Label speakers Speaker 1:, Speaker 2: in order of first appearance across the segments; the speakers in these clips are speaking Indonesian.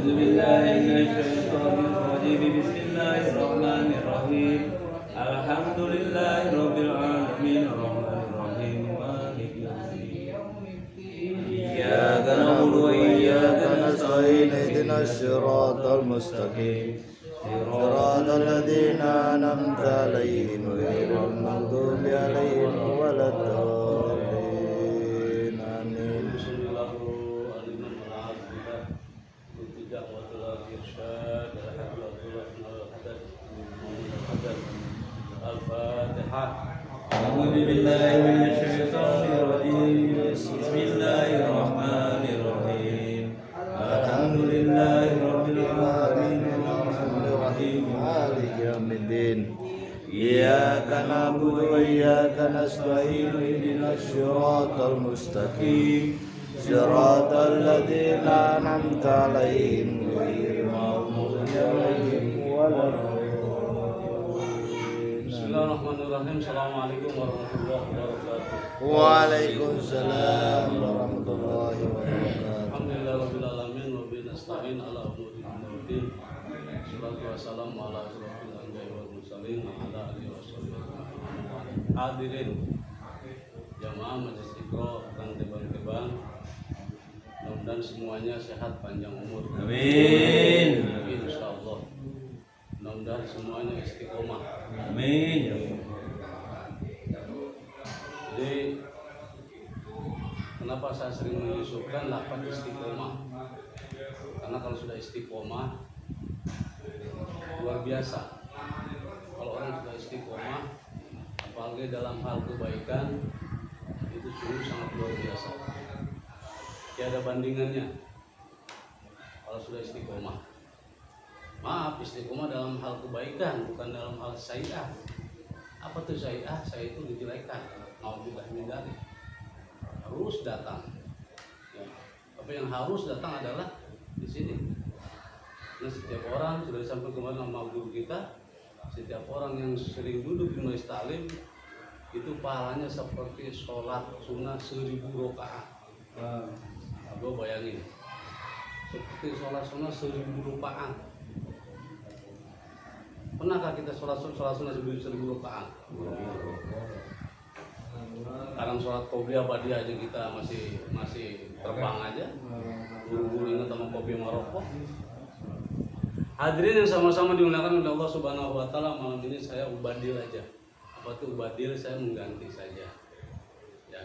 Speaker 1: أعوذ بالله من الشيطان الرجيم بسم الله الرحمن الرحيم الحمد لله رب العالمين الرحمن الرحيم مالك يوم الدين إياك نعبد وإياك نستعين اهدنا الصراط المستقيم صراط الذين أنعمت عليهم غير المغضوب عليهم ولا الضالين آمين. أعوذ بالله من الشيطان الرجيم بسم الله الرحمن الرحيم الحمد لله رب العالمين الرحمن الرحيم مالك يوم الدين إياك نعبد وإياك نستعين اهدنا الصراط المستقيم صراط الذين أنعمت عليهم غير المغضوب عليهم ولا الضالين. Bismillahirrahmanirrahim. Assalamualaikum warahmatullahi wabarakatuh. Waalaikumsalam warahmatullahi wabarakatuh. Alhamdulillahirabbil alamin wa bihi nasta'in ala umuri din. Wassalatu wassalamu ala asyrofil anbiya'i wal mursalin wa ala alihi washabihi. Hadirin jamaah majelis Iqra dan teman-teman, mudah-mudahan semuanya sehat panjang umur. Amin. Insyaallah. Mudah-mudahan semuanya istiqomah. Amin. Jadi kenapa saya sering menyusulkan lafaz istiqomah? Karena kalau sudah istiqomah luar biasa. Kalau orang sudah istiqomah, apalagi dalam hal kebaikan, itu sungguh sangat luar biasa. Tiada bandingannya kalau sudah istiqomah. Maaf, istiqomah dalam hal kebaikan, bukan dalam hal sayyi'ah. Apa tuh sayyi'ah? Saya itu dijelekan, naudzubillah min dzalik. Harus datang. Ya. Tapi yang harus datang adalah di sini. Nah, setiap orang sudah sampai kemarin sama guru kita, setiap orang yang sering duduk di majelis taklim itu pahalanya seperti sholat sunnah 1000 rakaat. Gue bayangin, seperti sholat sunnah 1000 rakaat. Pernahkah kita sholat sunnah 1000 rakaat? Kadang sholat qobliyah badiah aja kita masih terbang aja. Guru-guru ingat sama kopi Maroko. Hadirin yang sama-sama dimuliakan oleh Allah Subhanahu wa taala, malam ini saya ubadil aja. Apa tuh ubadil? Saya mengganti saja. Ya.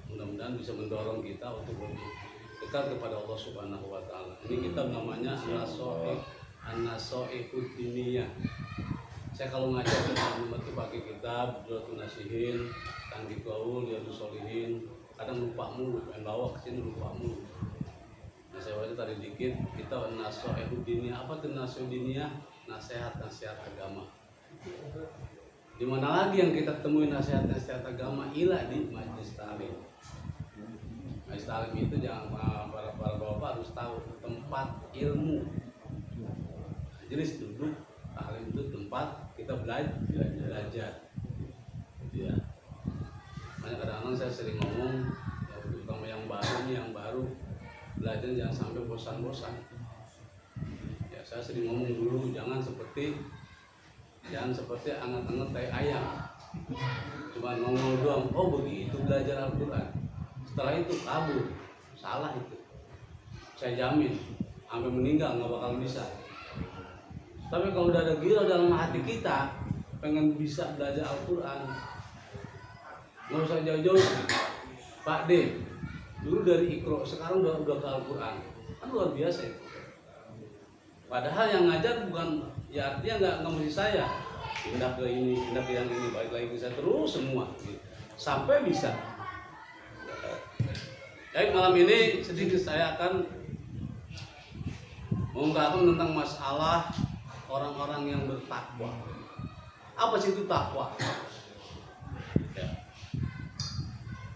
Speaker 1: Mudah-mudahan bisa mendorong kita untuk lebih dekat kepada Allah Subhanahu wa taala. Ini kitab namanya An-Nasoihud Diniyah. Saya kalau ngajar teman-teman itu pakai kitab Duratun Nasihin, Tangki Qaul, Riyadhus Shalihin, kadang lupa mulu, pengen bawa ke sini lupa mulu. Nah, saya baca tadi dikit, kitab An-Nasoihud Diniyah. Apa itu Nasoihud Diniyah? Nasihat-nasihat agama. Di mana lagi yang kita temui nasihat-nasihat agama? Ila di majelis taklim. Majelis taklim itu jangan para bapak harus tahu tempat ilmu. Jenis duduk taklim itu tempat kita belajar. Ya. Makanya kadang-kadang saya sering ngomong, ya, terutama yang baru belajar jangan sampai bosan-bosan. Ya, saya sering ngomong dulu jangan seperti anget-anget tai ayam. Cuma ngomong doang, oh begitu belajar Al-Quran. Setelah itu kabur, salah itu. Saya jamin, sampai meninggal nggak bakal bisa. Tapi kalau udah ada gila dalam hati kita, pengen bisa belajar Al-Quran, nggak usah jauh-jauh. Pak D, dulu dari Iqra, sekarang udah ke Al-Quran, kan luar biasa itu. Padahal yang ngajar bukan, ya artinya nggak mesti saya, pindah ke ini, pindah ke yang ini, balik lagi ke saya terus semua, gitu. Sampai bisa. Baik, malam ini sedikit saya akan mengungkapkan tentang masalah orang-orang yang bertakwa. Apa sih itu takwa? Ya.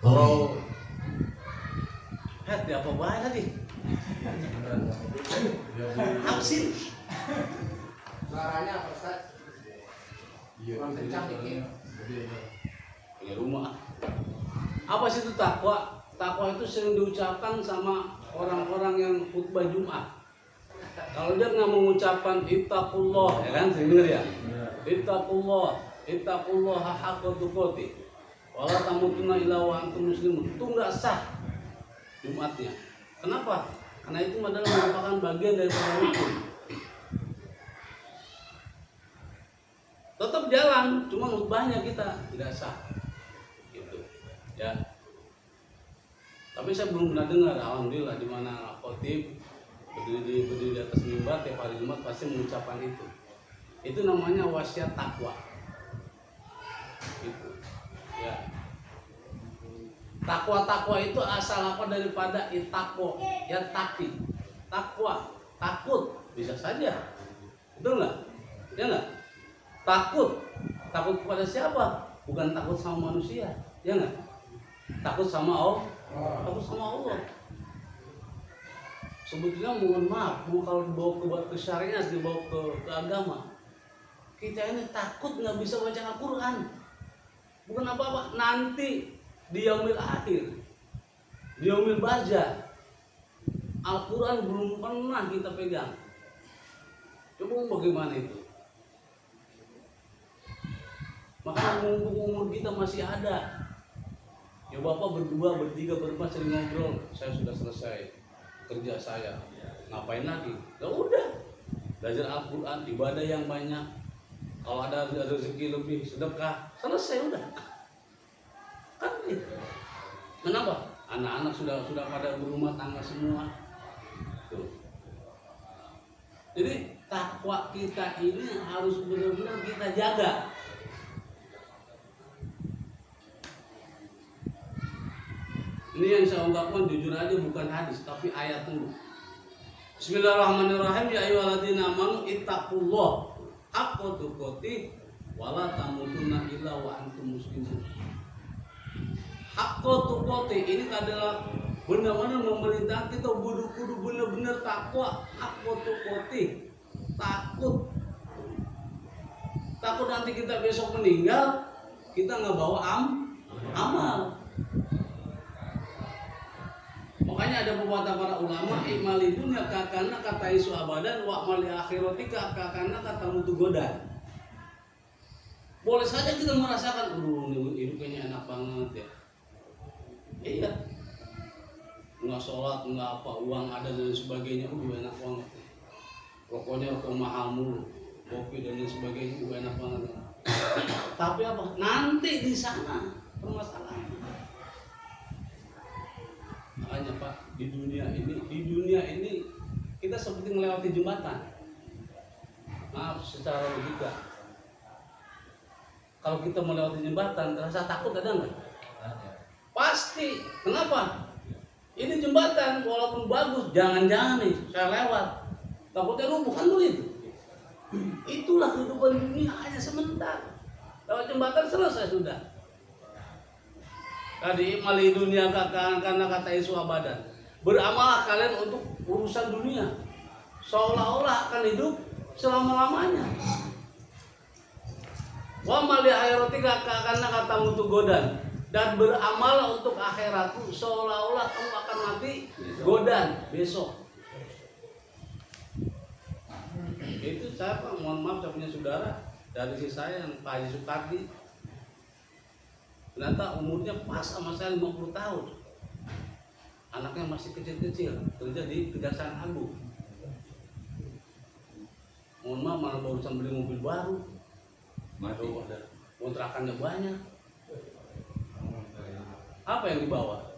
Speaker 1: Kalau ya apa baik tadi? Absin.
Speaker 2: Suaranya apa Ustaz? Kencang dikit.
Speaker 1: Punya rumah. Apa sih itu takwa? Takwa itu sering diucapkan sama orang-orang yang khutbah Jumat. Kalau dia nggak mengucapkan ittaqullah, ya kan, sering dengar ya? Ittaqullah haqqa tuqatih. Wala tamutunna illa wa antum muslimun. Itu nggak sah Jumatnya. Kenapa? Karena itu adalah merupakan bagian daripada rukun. Tetap jalan, cuma khutbahnya kita tidak sah. Gitu. Ya. Tapi saya belum pernah dengar, alhamdulillah, di mana khotib berdiri di atas mimbar tiap hari Jumat pasti mengucapkan itu. Itu namanya wasiat takwa. Gitu. Ya. Takwa itu asal apa daripada itaqwa, ya taki. Takwa, takut, bisa saja. Betul nggak? Ya nggak? Takut kepada siapa? Bukan takut sama manusia, ya nggak? Takut sama Allah. Takut sama Allah. Sebetulnya mohon maaf, kalau dibawa ke syariat, dibawa ke agama, kita ini takut nggak bisa baca Al-Quran. Bukan apa-apa, nanti di yaumil akhir, di yaumil barzah, Al-Quran belum pernah kita pegang. Coba bagaimana itu? Makanya mumpung umur kita masih ada, ya bapak berdua, bertiga, berempat sering ngobrol, saya sudah selesai kerja saya, ngapain lagi? Ya udah, belajar Al-Quran, ibadah yang banyak. Kalau ada rezeki lebih, sedekah, selesai udah. Kan itu. Kenapa? Anak-anak sudah pada berumah tangga semua. Tuh. Jadi takwa kita ini harus benar-benar kita jaga. Ini yang saya ungkapkan jujur aja, bukan hadis tapi ayat dulu. Bismillahirrahmanirrahim. Ya ayyuhalladzina amanu ittaqullah haqqa tuqatih wa la tamutunna illa wa antum muslimun. Haqqa tuqatih ini adalah benar-benar memerintah kita kudu benar-benar takwa. Haqqa tuqatih, takut nanti kita besok meninggal, kita nggak bawa amal. Makanya ada pepatah para ulama, ikmali dunya kakana kata isu abadan, wa mali akhirati kakana kata mutu godan. Boleh saja kita merasakan, hidup kayaknya enak banget ya. Iya. Nggak sholat, nggak apa, uang ada dan sebagainya, enak banget. Rokoknya rokok mahal mulu, kopi dan lain sebagainya, enak banget. Tapi apa? Nanti di sana permasalahan. Makanya Pak, di dunia ini kita seperti melewati jembatan. Maaf secara logika. Kalau kita melewati jembatan, terasa takut ada nggak? Pasti. Kenapa? Ini jembatan walaupun bagus, jangan-jangan nih saya lewat, takutnya rubuh kan begitu. Itulah kehidupan dunia, hanya sebentar. Lewat jembatan selesai sudah. Tadi mali dunia karena kata isu abadan. Beramal kalian untuk urusan dunia, seolah-olah akan hidup selama-lamanya. Wa mali akhirati karena kata mutu godan, dan beramal untuk akhiratku seolah-olah kamu akan mati godan besok. Itu saya Pak, mohon maaf, saya punya saudara dari si saya yang Pak Haji Sukardi. Ternyata umurnya pas sama saya 50 tahun. Anaknya masih kecil-kecil, kerja di Kejaksaan Agung. Mohon maaf, malah barusan beli mobil baru. Kontrakannya banyak. Apa yang dibawa?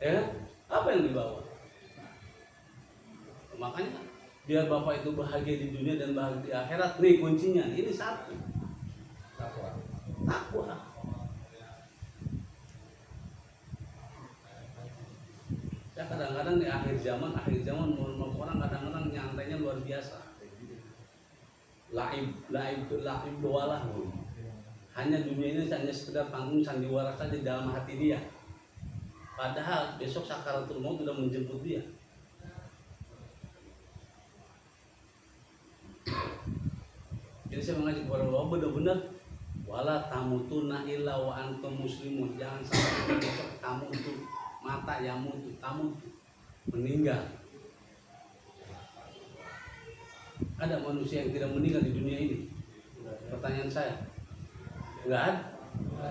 Speaker 1: Ya, apa yang dibawa? Makanya biar bapak itu bahagia di dunia dan bahagia di akhirat, nih kuncinya. Ini satu. Takwa. Ya kadang-kadang di akhir zaman orang kadang-kadang nyantainya luar biasa. Laib doalah. Hanya dunia ini hanya sekedar panggung sandiwara saja dalam hati dia. Padahal besok sakaratul maut sudah menjemput dia. Jadi saya mengajak kepada Allah benar-benar wala tamutunna illa wa antum muslimun. Jangan sampai besok kamu itu mata yang mutu, kamu meninggal. Ada manusia yang tidak meninggal di dunia ini? Pertanyaan saya. Enggak ada.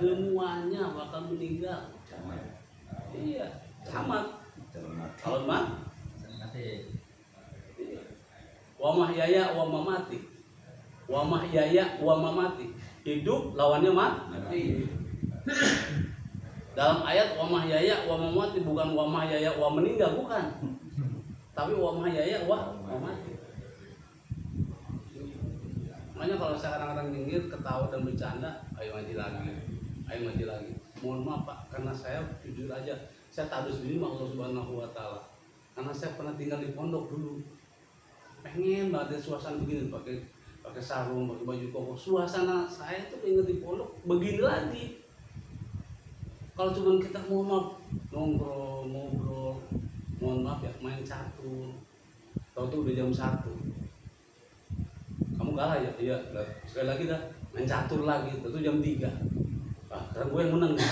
Speaker 1: Semuanya bakal meninggal. Iya, sama. Kalau mati. Wa mahyaya wa mamati. Wa mahyaya wa mamati. Hidup lawannya mati. Dalam ayat wa mahyaya wa mamati bukan wa mahyaya wa meninggal, bukan. Tapi wa mahyaya wa mamati. Makanya kalau saya kadang-kadang nyengir, ketawa dan bercanda, ayo mati lagi, ayo mati lagi. Mohon maaf Pak, karena saya jujur aja, saya tak harus diri Allah Subhanahu Wa Taala. Karena saya pernah tinggal di pondok dulu, pengen banget ya suasana begini, pakai sarung, pakai baju koko. Suasana saya tuh inget di pondok begini lagi. Kalau cuma kita mohon maaf ngobrol, mohon maaf ya main catur, tahu tuh udah jam 1. Kamu kalah ya, iya. Sekali lagi dah main catur lagi, itu jam 3. Ah, karena gue yang menang nih,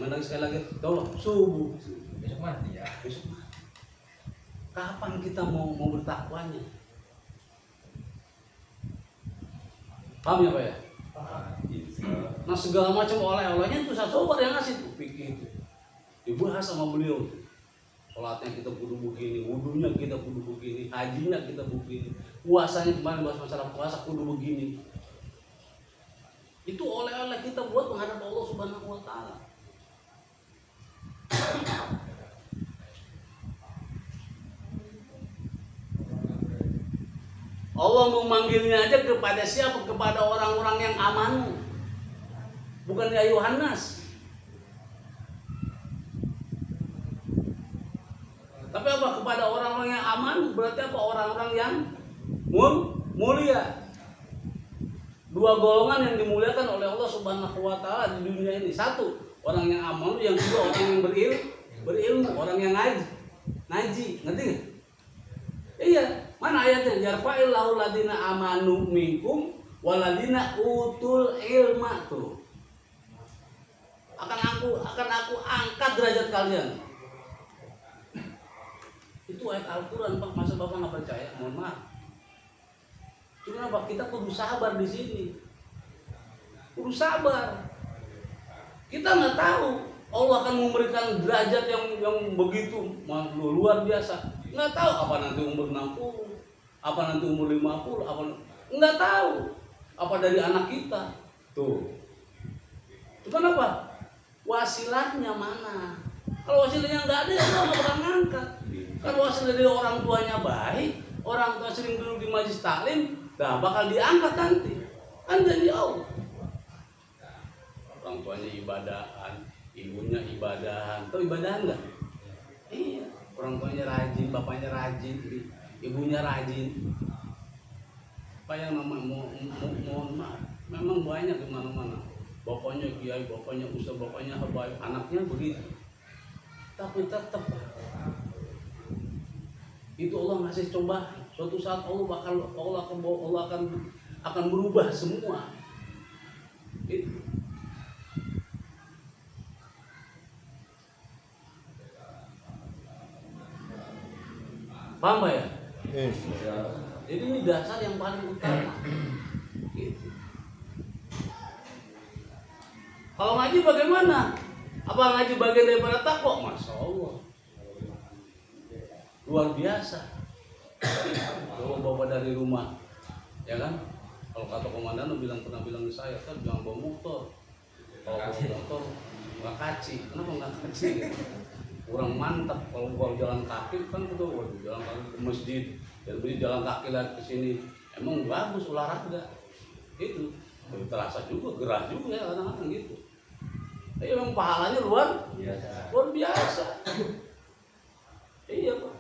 Speaker 1: menang sekali lagi. Tolong subuh.
Speaker 3: Besok mati ya.
Speaker 1: Besok mati. Kapan kita mau bertakwanya? Paham ya Pak ya? Nah segala macam oleh-olehnya itu saya coba yang ngasih tuh pikir itu. Dibahas sama beliau. Sholatnya kita kudu begini, wudunya kita kudu begini, hajinya kita begini, puasanya kemarin bahas masalah puasa kudu begini. Itu oleh-oleh kita buat menghadap Allah Subhanahu Wa Taala. Allah memanggilnya aja kepada siapa? Kepada orang-orang yang aman, bukan ya Yohanes. Tapi apa? Kepada orang-orang yang aman berarti apa? Orang-orang yang mulia. Dua golongan yang dimuliakan oleh Allah Subhanahu Wa Taala di dunia ini. Satu, orang yang aman. Yang kedua, orang yang berilmu, orang yang ngaji. Ngerti nggak? Iya. Mana ayatnya? Yarfa'illahu ladina amanu minkum waladina utul ilma tuh. Akan aku angkat derajat kalian. Itu ayat Al-Quran Pak, masa Bapak nggak percaya? Mohon maaf. Cuma apa? Kita kudu sabar di sini. Kudu sabar. Kita nggak tahu Allah akan memberikan derajat yang begitu luar biasa. Nggak tahu apa nanti umur 60, apa nanti umur 50, apa nggak tahu. Apa dari anak kita? Tuh. Cuma apa? Wasilahnya mana? Kalau wasilahnya nggak ada, ya Allah nggak bakal ngangkat. Kalau wasilah dari orang tuanya baik, orang tua sering duduk di majelis taklim, nah bakal diangkat nanti. Kan jadi Allah. Orang tuanya ibadahan, ibunya ibadahan. Tahu ibadahan nggak? Iya. Orang tuanya rajin, bapaknya rajin, ibunya rajin. Apa yang namanya mohon maaf, memang banyak di mana-mana. Bapaknya kiai, bapaknya ustaz, bapaknya habaib, anaknya begitu. Tapi tetap itu Allah ngasih cobaan. Suatu saat Allah akan berubah semua. Itu. Paham ya?
Speaker 4: Yes.
Speaker 1: Jadi ini dasar yang paling utama. Gitu. Kalau ngaji bagaimana? Apa ngaji bagian daripada takwa? Masya Allah. Luar biasa. Kalau bawa dari rumah, ya kan? Kalau kata komandan pernah bilang ke saya, kan jangan bawa motor. Kalau bawa motor nggak kaci. Kenapa nggak kaci? Gitu? Kurang mantap. Kalau gua jalan kaki kan betul, waduh, jalan kaki ke masjid, jadi jalan kaki lagi ke sini. Emang bagus olahraga. Itu terasa juga, gerah juga ya kadang-kadang gitu. Tapi memang pahalanya luar biasa. Iya Pak.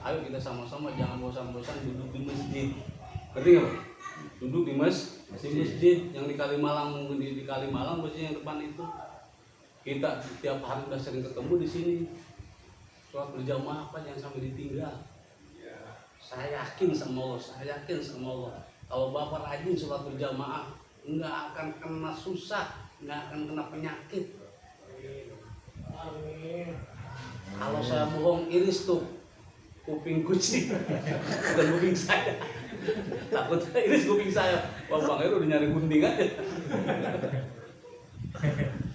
Speaker 1: Ayo kita sama-sama jangan bosan-bosan duduk di masjid. Ngerti nggak Pak? Duduk di masjid yang di Kalimalang, di Kalimalang masjid yang depan itu. Kita tiap hari udah sering ketemu di sini. Sholat berjamaah apa jangan sampai ditinggal. Saya yakin sama Allah. Kalau Bapak rajin sholat berjamaah, nggak akan kena susah, nggak akan kena penyakit. Amin. Kalau saya bohong iris tuh. kuping kucing, bukan kuping saya. Takut iris kuping saya. Bang Heru udah nyari gunting aja.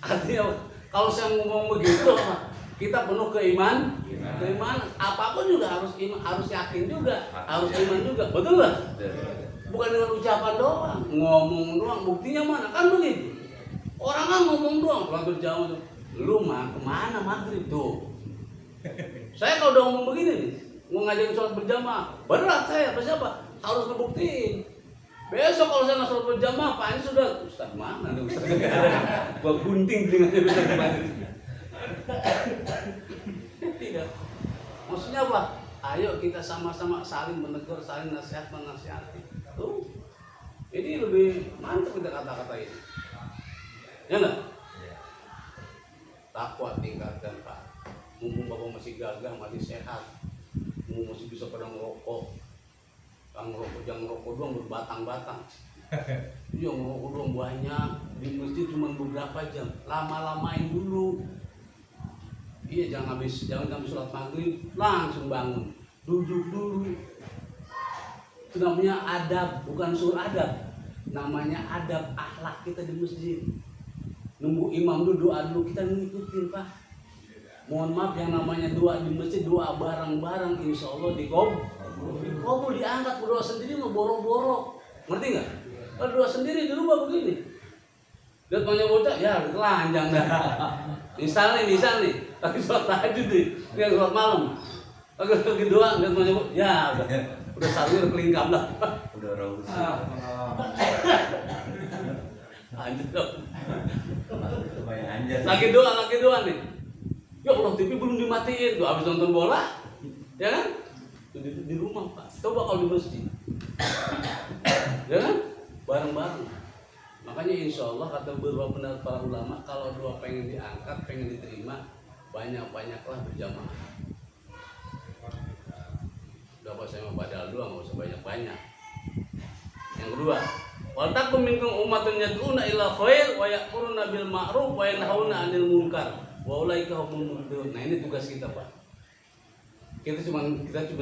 Speaker 1: Artinya kalau saya ngomong begitu, kita penuh keimanan. Apapun juga harus yakin juga, harus iman juga, betul nggak? Bukan dengan ucapan doang, ngomong doang, buktinya mana? Kan begitu. Orang kan ngomong doang, sholat berjamaah tuh. Lu mah kemana maghrib tuh? Saya kalau udah ngomong begini nih, mau ngajakin sholat berjamaah, berat saya, apa siapa? Harus ngebuktiin. Besok kalau saya nggak sholat berjamaah, Pak ini sudah Ustaz mana nih Ustaz? Gua gunting telinganya besok kemarin. Tidak. Maksudnya apa? Ayo kita sama-sama saling menegur, saling nasihat menasihati. Tuh, ini lebih mantap kita kata-kata ini. Ya nggak? Takwa tingkatkan Pak. Mumpung Bapak masih gagah, masih sehat, mumpung masih bisa pada ngerokok. Jangan ngerokok doang berbatang-batang. Iya ngerokok doang banyak. Di masjid cuma beberapa jam. Lama-lamain dulu. Iya jangan habis sholat maghrib langsung bangun. Duduk dulu. Itu namanya adab, bukan sur adab. Namanya adab akhlak kita di masjid. Nunggu imam dulu doa dulu, kita ngikutin Pak. Mohon maaf yang namanya doa di masjid, doa bareng-bareng insya Allah dikabul, diangkat. Berdoa sendiri mau boro-boro, ngerti nggak? Kalau doa sendiri di rumah begini, lihat banyak bocah, ya telanjang dah. Misal nih, lagi sholat tahajud nih, yang sholat malam, lagi doa, lihat banyak bocah, ya udah salur kelingkap lah.
Speaker 3: Udah raus.
Speaker 1: Anjir dong.
Speaker 3: Anjir.
Speaker 1: Lagi doa nih. Ya Allah, TV belum dimatiin, tuh habis nonton bola, ya kan? Di rumah Pak. Coba kalau di masjid, ya kan? Bareng-bareng. Makanya insya Allah kata beberapa pendapat para ulama, kalau doa pengen diangkat, pengen diterima, banyak-banyaklah berjamaah. Udah apa saya mau padahal doa, nggak usah banyak-banyak. Yang kedua, wal takum minkum ummatun yad'una ila khair wa ya'muruna bil ma'ruf wa yanhauna 'anil munkar wa ulaika humul muflihun. Nah, ini tugas kita, Pak. Kita cuma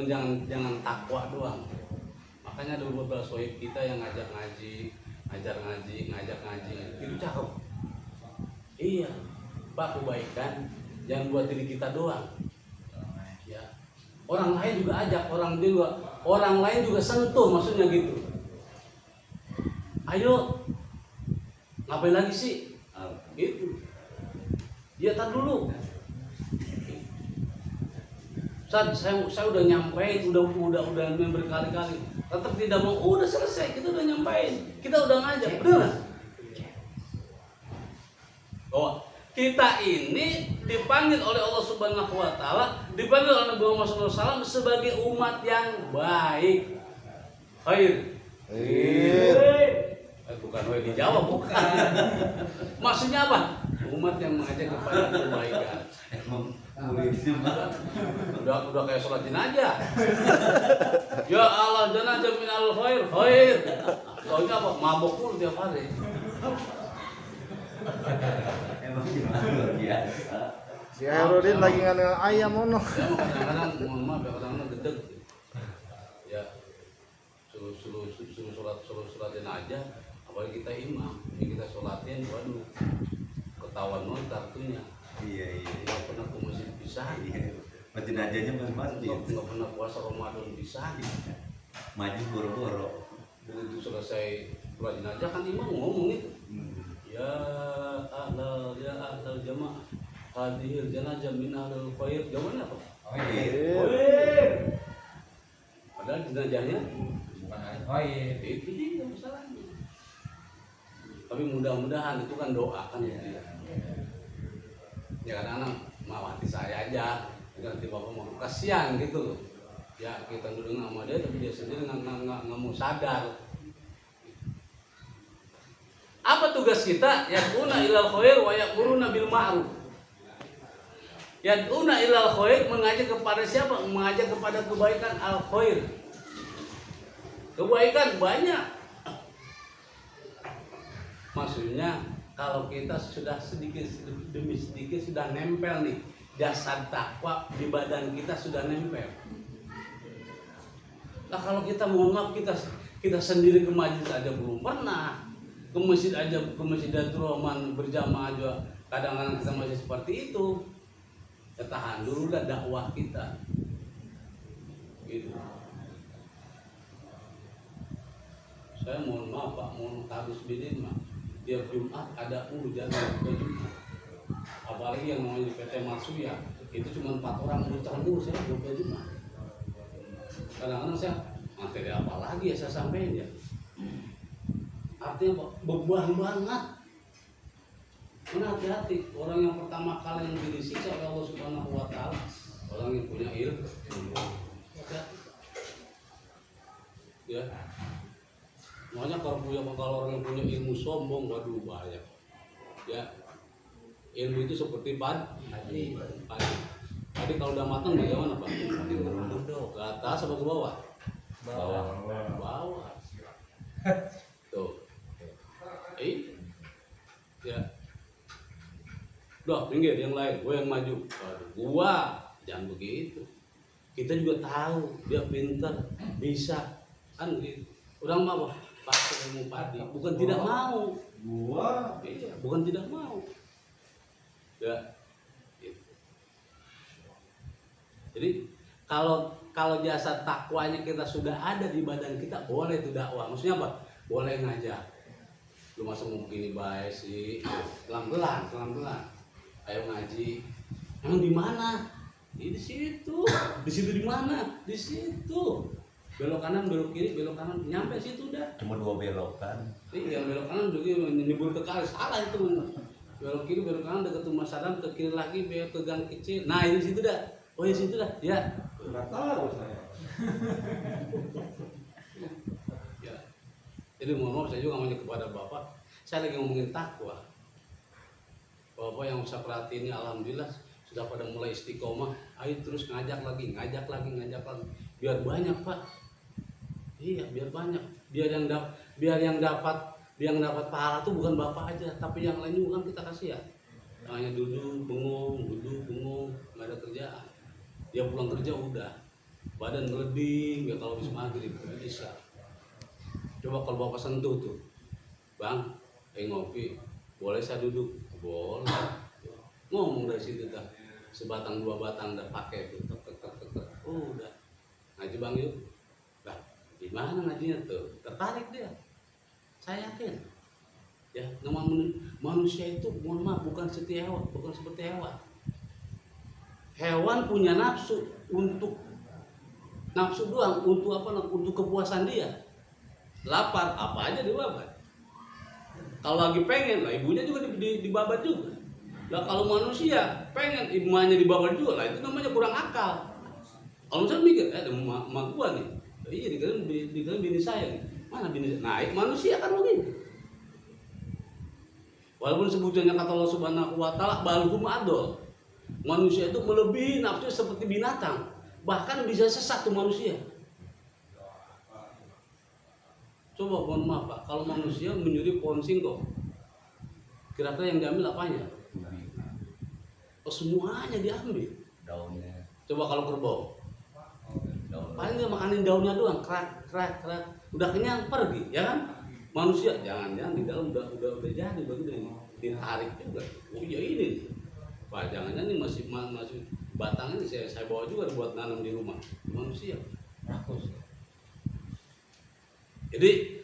Speaker 1: jangan takwa doang. Makanya ada beberapa sohib kita yang ngajak ngaji. Itu cakep. Iya, Pak, kebaikan jangan buat diri kita doang. Ya. Orang lain juga ajak, orang lain juga sentuh, maksudnya gitu. Ayo, ngapain lagi sih? Gitu. Ya tar dulu. Saya udah nyampein, udah berkali-kali. Tetap tidak mau, udah selesai, kita udah nyampein. Kita udah ngajak, bener. Oh, kita ini dipanggil oleh Allah Subhanahu wa taala, dipanggil oleh Nabi Muhammad SAW sebagai umat yang baik. Khair. Bukan dijawab, bukan. Maksudnya apa? Umat yang mengajak kepada kebaikan. Udah kayak sholat jenazah. Ya Allah, jenazah min al khair. Soalnya apa? Mabok pun tiap hari.
Speaker 3: Emang gimana luar biasa.
Speaker 2: Si Herudin lagi nggak ayam mono.
Speaker 1: Ya kadang-kadang mohon maaf ya, kadang-kadang gedeg. Ya suruh sholat jenazah, apalagi kita imam, ini kita sholatin, waduh ketahuan non kartunya.
Speaker 3: Iya.
Speaker 1: Nggak pernah ke masjid pisah.
Speaker 3: Iya. Jenazahnya masjid.
Speaker 1: Nggak pernah puasa Ramadan pisah.
Speaker 3: Maju boro-boro.
Speaker 1: Begitu selesai sholat jenazah kan imam ngomong itu. Ya ahlal jamaah, hadhil janazah min ahlil khair. Jawabannya apa? Khair. Padahal jenazahnya bukan ahli khair. Itu dia masalahnya. Tapi mudah-mudahan itu kan doa kan gitu ya. Ya kadang-kadang mau hati saya aja, nanti bapak mau kasihan gitu loh. Ya kita duduk sama dia, tapi dia sendiri nggak mau sadar. Apa tugas kita? Yad'una ilal khair wa ya'muruna bil ma'ruf. Yad'una ilal khair, mengajak kepada siapa? Mengajak kepada kebaikan al khair. Kebaikan banyak. Maksudnya kalau kita sudah sedikit demi sedikit sudah nempel nih, jasad takwa di badan kita sudah nempel. Lah kalau kita mohon maaf kita sendiri ke majelis aja belum pernah, ke masjid Darul Rahman berjamaah aja kadang-kadang kita masih seperti itu. Ya tahan dulu lah dakwah kita. Gitu. Saya mohon maaf Pak, mohon habis bidin mah. Tiap Jumat ada hujan ke Jumat. Apalagi yang namanya di PT Matsuya itu cuma 4 orang muter saya ke Jumat. Kadang-kadang saya materi apa lagi ya saya sampaikan ya. Artinya beban banget. Karena hati-hati, orang yang pertama kali yang disiksa oleh Allah Subhanahu wa taala, orang yang punya ilmu. Ya. Makanya kalau orang yang punya ilmu sombong, waduh bahaya. Ya. Ilmu itu seperti padi. Padi kalau udah matang bagaimana Pak? Ke atas apa ke bawah? Bawah. Tuh. Ya. Udah, pinggir yang lain, gue yang maju. Waduh, gua jangan begitu. Kita juga tahu dia pintar, bisa, kan gitu. Orang mau pakai ilmu padi, bukan tidak mau. Bukan tidak mau. Ya. Gitu. Jadi kalau jasa takwanya kita sudah ada di badan kita, boleh itu dakwah. Maksudnya apa? Boleh ngajak. Lu masa mau begini baik sih? Pelan-pelan. Ayo ngaji. Emang di mana? Di situ. Di situ di mana? Di situ. Belok kanan, belok kiri, belok kanan, nyampe situ dah.
Speaker 3: Cuma 2 belokan.
Speaker 1: Iya, belok kanan juga nyebur ke kali, salah itu. Belok kiri, belok kanan dekat rumah Sadam, ke kiri lagi belok ke gang kecil. Nah, ini situ dah. Oh, ya situ dah. Ya.
Speaker 4: Enggak tahu saya.
Speaker 1: Ya. Jadi mohon maaf saya juga ngomongnya kepada Bapak. Saya lagi ngomongin takwa. Bapak yang saya perhatiin ini alhamdulillah sudah pada mulai istiqomah. Ayo terus ngajak lagi. Biar banyak Pak. Iya, biar banyak. Biar yang dapat pahala tuh bukan Bapak aja, tapi yang lain juga kan kita kasih ya. Hanya duduk bengong, nggak ada kerjaan. Dia pulang kerja udah badan meleding, ya kalau habis maghrib bisa. Coba kalau Bapak sentuh tuh, Bang, ngopi, boleh saya duduk? Boleh. Ngomong dari situ dah, sebatang 2 batang dah pakai tuh, tek. Udah ngaji Bang yuk. Lah, di mana ngajinya tuh? Tertarik dia. Saya yakin. Ya, manusia itu mohon maaf bukan seperti hewan. Hewan punya nafsu untuk nafsu doang, untuk apa? Untuk kepuasan dia. Lapar, apa aja dibabat. Kalau lagi pengen, lah ibunya juga dibabat juga. Lah kalau manusia pengen ibunya dibabat juga, lah itu namanya kurang akal. Kalau misalnya mikir, ada mak gua nih, iya dikira bini saya nih. Mana bini? Nah, manusia kan begitu. Walaupun sebutannya kata Allah Subhanahu wa taala balhum adol. Manusia itu melebihi nafsu seperti binatang. Bahkan bisa sesat tuh manusia. Coba mohon maaf Pak, kalau manusia menyuri pohon singkong, kira-kira yang diambil apanya? Oh, semuanya diambil.
Speaker 3: Daunnya.
Speaker 1: Coba kalau kerbau, paling dia makanin daunnya doang, kerak. Udah kenyang pergi, ya kan? Manusia jangan-jangan di dalam udah jadi begitu ditarik juga. Oh iya ini, Pak jangan-jangan ini masih batang ini saya bawa juga buat nanam di rumah. Manusia rakus. Jadi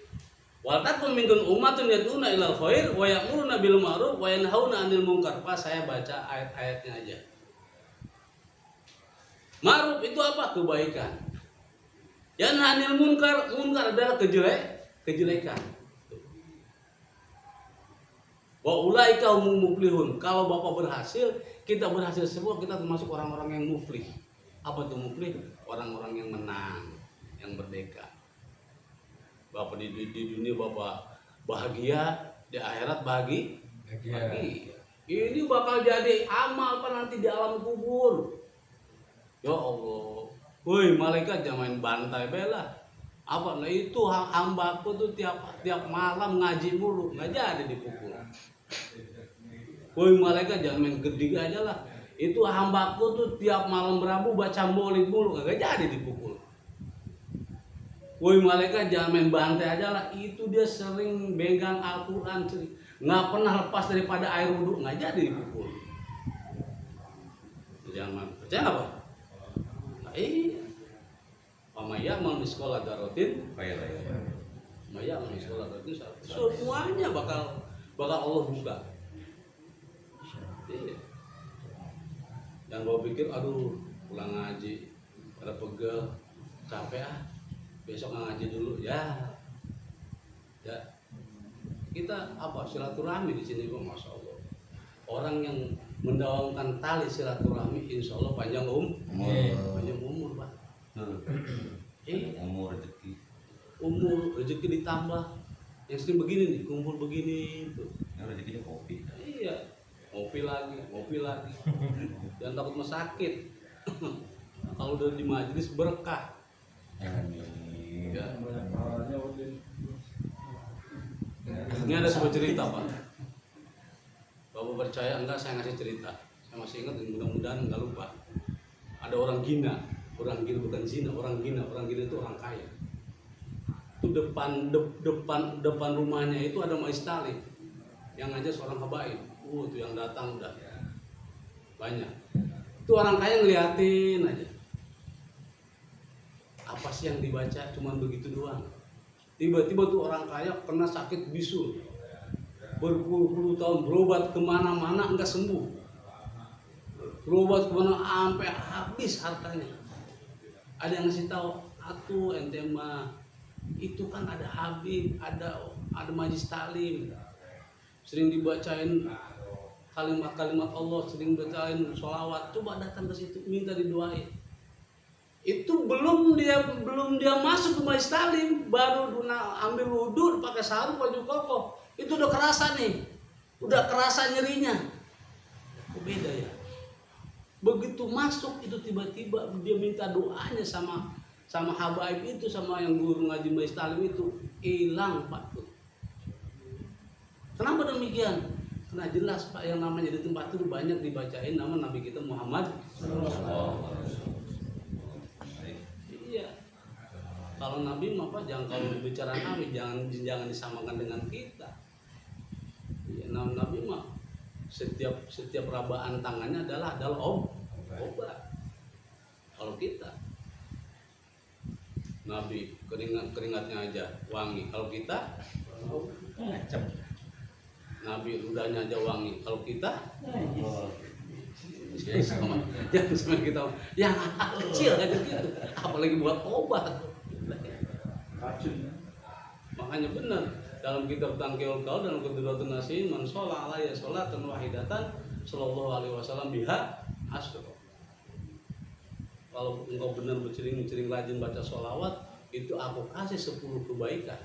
Speaker 1: waltakum minkum ummatun yad'una ilal khair wa ya'muruna bil ma'ruf wa yanhauna 'anil munkar. Pak saya baca ayat-ayatnya aja. Ma'ruf itu apa? Kebaikan. Yanha 'anil munkar adalah kejelekan. Wa ulaika humul muflihun. Kalau Bapak berhasil, kita berhasil semua, kita termasuk orang-orang yang muflih. Apa itu muflih? Orang-orang yang menang, yang merdeka. Bapak di dunia Bapak bahagia, di akhirat bahagia. Ini bakal jadi amal apa nanti di alam kubur. Ya Allah, woi malaikat jangan main bantai bela. Apa? Nah itu hambaku tuh tiap malam ngaji mulu, nggak jadi dipukul. Woi malaikat jangan main gede aja lah. Itu hambaku tuh tiap malam Rabu baca maulid mulu, nggak jadi dipukul. Woi malaikat jangan main bantai aja lah. Itu dia sering pegang Al-Quran, nggak pernah lepas daripada air wudhu, nggak jadi dipukul. Jangan percaya nggak Pak? Nah, Pamaya mau di sekolah darotin,
Speaker 3: Kayak lah ya.
Speaker 1: Maya mau di sekolah darotin, semuanya bakal Allah buka. Iya. Jangan bawa pikir, aduh pulang ngaji, pada pegel, capek besok ngaji dulu ya. Kita apa silaturahmi di sini Bang, masya Allah. Orang yang mendawamkan tali silaturahmi, insya Allah panjang panjang umur Pak.
Speaker 3: Umur rezeki.
Speaker 1: Umur rezeki ditambah. Yang sering begini nih, kumpul begini tuh.
Speaker 3: Yang rezekinya kopi.
Speaker 1: Iya, ngopi lagi. Jangan takut mau sakit. Kalau udah di majelis berkah.
Speaker 3: Amin.
Speaker 1: Ya. Ini ada sebuah cerita Pak. Bapak percaya enggak saya ngasih cerita. Saya masih ingat dan mudah-mudahan enggak lupa. Ada orang Gina bukan zina, orang Gina itu orang kaya. Itu depan rumahnya itu ada majelis taklim yang ngajak seorang habaib. Itu yang datang udah banyak. Itu orang kaya ngeliatin aja. Apa sih yang dibaca? Cuman begitu doang. Tiba-tiba tuh orang kaya kena sakit bisul. Berpuluh-puluh tahun berobat kemana-mana enggak sembuh. Berobat kemana sampai habis hartanya. Ada yang ngasih tahu, atuh ente mah itu kan ada Habib, ada majelis taklim. Sering dibacain kalimat-kalimat Allah, sering bacain sholawat. Coba datang ke situ, minta didoain. Itu belum dia masuk ke majelis taklim, baru ambil wudhu, pakai sarung, baju koko. Itu udah kerasa nih, udah kerasa nyerinya. Kok beda ya? Begitu masuk itu tiba-tiba dia minta doanya sama habaib itu, sama yang guru ngaji majelis taklim itu, hilang Pak. Kenapa demikian? Karena jelas Pak, yang namanya di tempat itu banyak dibacain nama Nabi kita Muhammad. Iya. Kalau Nabi mah Pak, jangan kalau bicara Nabi jangan disamakan dengan kita. Ya, Nabi mah setiap rabaan tangannya adalah obat. Kalau kita Nabi keringatnya aja wangi. Kalau kita
Speaker 3: Macam.
Speaker 1: Nabi ludahnya aja wangi. Kalau kita jangan sama kita yang kecil aja gitu. Apalagi buat obat. Makanya benar dalam kitab Tangkiul Qaul dalam Qudratun Nasihin, man sholla alaiya sholatan wahidatan sallallahu alaihi wasallam biha asyra. Kalau engkau benar bercering rajin baca sholawat, itu aku kasih 10 kebaikan.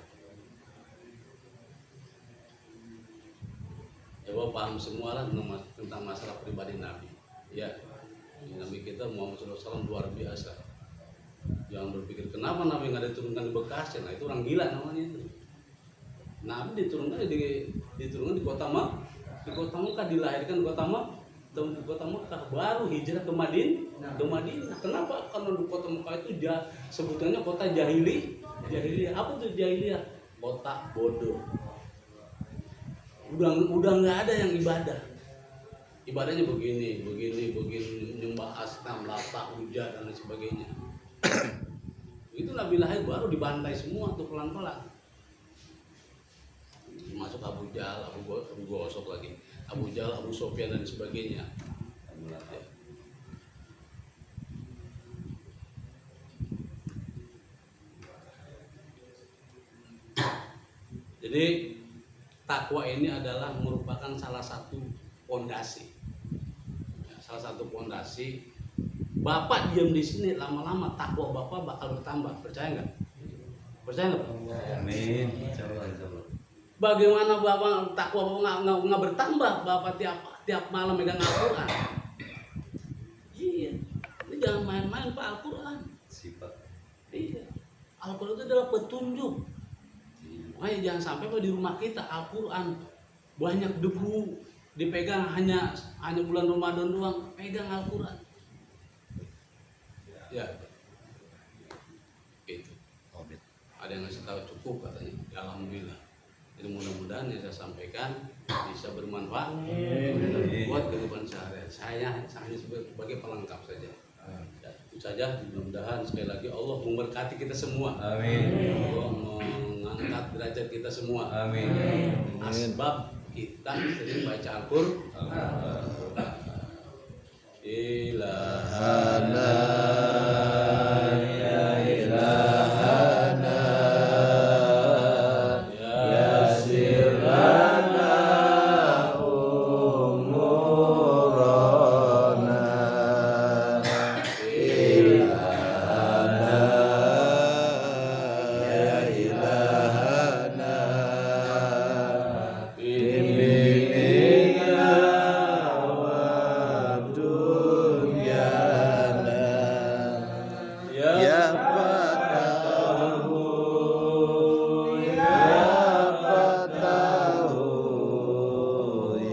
Speaker 1: Ya Bapak paham semua lah tentang masalah pribadi Nabi. Ya, Nabi kita Muhammad SAW luar biasa. Jangan berpikir kenapa Nabi nggak diturunkan di Bekasi. Nah itu orang gila namanya itu. Nabi diturunkan di kota Makkah, dilahirkan di kota Makkah, baru hijrah ke Madinah. Kenapa? Karena di kota Makkah itu sebutannya kota jahiliyah. Apa tuh jahiliyah? Kota bodoh. Udah nggak ada yang ibadah. Ibadahnya begini, nyembah asnam, lata, uja dan lain sebagainya. Itu Nabi lahir baru dibantai semua tuh pelan-pelan. Masuk Abu Jahal, Abu Gosok lagi, Abu Jahal, Abu Sofyan dan sebagainya. Ya. Jadi takwa ini adalah merupakan salah satu pondasi. Ya, salah satu pondasi. Bapak diam di sini lama-lama takwa Bapak bakal bertambah. Percaya nggak? Percaya nggak?
Speaker 3: Amin. Insyaallah.
Speaker 1: Bagaimana Bapak takwa Bapak nggak bertambah? Bapak tiap malam megang Al-Quran. Iya. Ini jangan main-main Pak Al-Quran.
Speaker 3: Sifat.
Speaker 1: Iya. Al-Quran itu adalah petunjuk. Makanya jangan sampai Pak di rumah kita Al-Quran banyak debu, dipegang hanya bulan Ramadan doang, pegang Al-Quran. Ya. Itu. ada yang ngasih tahu cukup katanya. Ya, alhamdulillah. Jadi mudah-mudahan yang saya sampaikan bisa bermanfaat buat kehidupan sehari-hari. Saya hanya sebagai pelengkap saja. Ya, itu saja. Mudah-mudahan sekali lagi Allah memberkati kita semua.
Speaker 3: Amin.
Speaker 1: Allah mengangkat derajat kita semua.
Speaker 3: Amin.
Speaker 1: Asbab kita sering baca Al-Qur'an. Ilahana ya ilahana yassir lana umurana ilahana ya ilahana bimbingna wa dunyana ya fatahu ya fatahu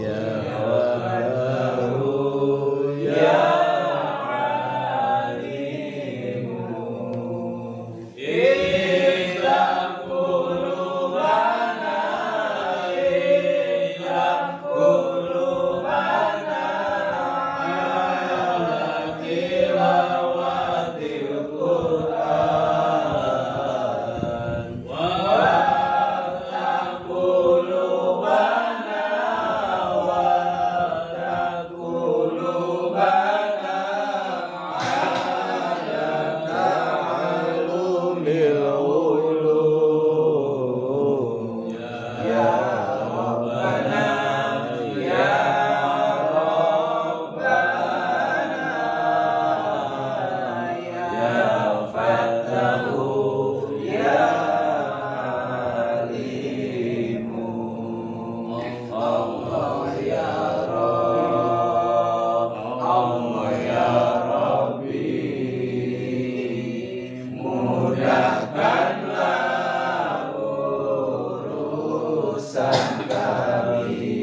Speaker 1: ya fatahu ya alimu ikhlas qulubana ikhlas qulubana ala tilawatil Qur'an wa taqulubana wa taqulubana ala ta'allumil ulum ya Rabbana ya Rabbana ya Fatahu ya Alimu Allah ya Rabb Allah ya Rabbi mudahkanlah urusan kami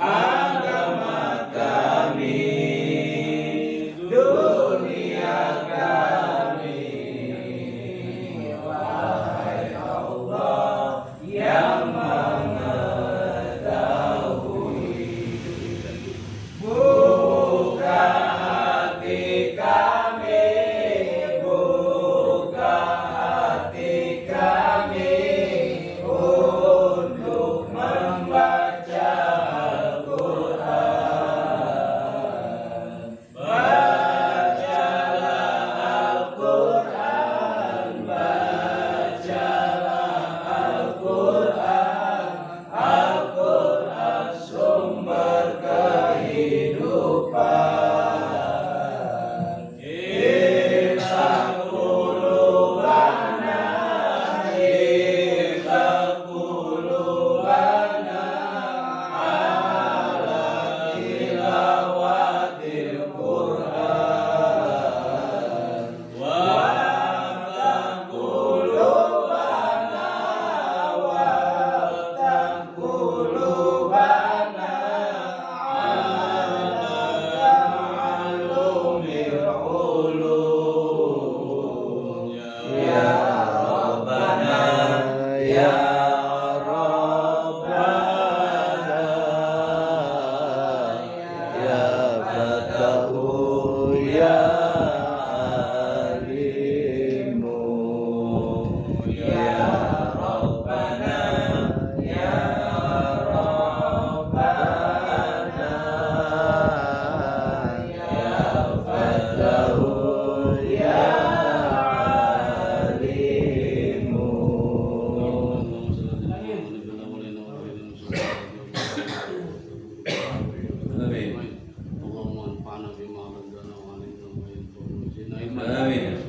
Speaker 1: agama kami dunia kami wahai Allah yang mengetahui buka hati kami buka hati kami untuk membaca Al-Qur'an bacalah Al-Qur'an bacalah Al-Qur'an Al-Qur'an sumber kehidupan ikhlas qulubana ikhlas qulubana ala tilawatil Qur'an wa taqulubana wa taqulubana ala ta'allumil ulum ya Rabbana ya Rabbana ya Fatahu ya Alimu ya Rabbana ya Rabbana ya Fatahu ya Alimu
Speaker 3: Amin.
Speaker 1: Allahumma anfa'na bima 'allamtana wa 'allimna ma yanfa'una.
Speaker 3: Amin.
Speaker 1: Amin.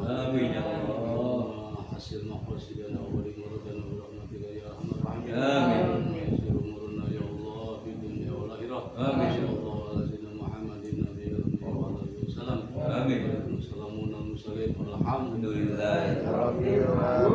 Speaker 3: Amin ya Allah.
Speaker 1: Hasil maqasidana wa bari muradana bi rahmatika ya arhamar rahimin.
Speaker 3: Amin.
Speaker 1: Yassir umurana ya Allah fi dunya wal akhirah.
Speaker 3: Amin.
Speaker 1: Sallallahu ala sayyidina Muhammadin nabiyil ummi wa ala alihi wasallam.
Speaker 3: Amin.
Speaker 1: Wassalamun al mursalin walhamdulillah.
Speaker 3: Alhamdulillah.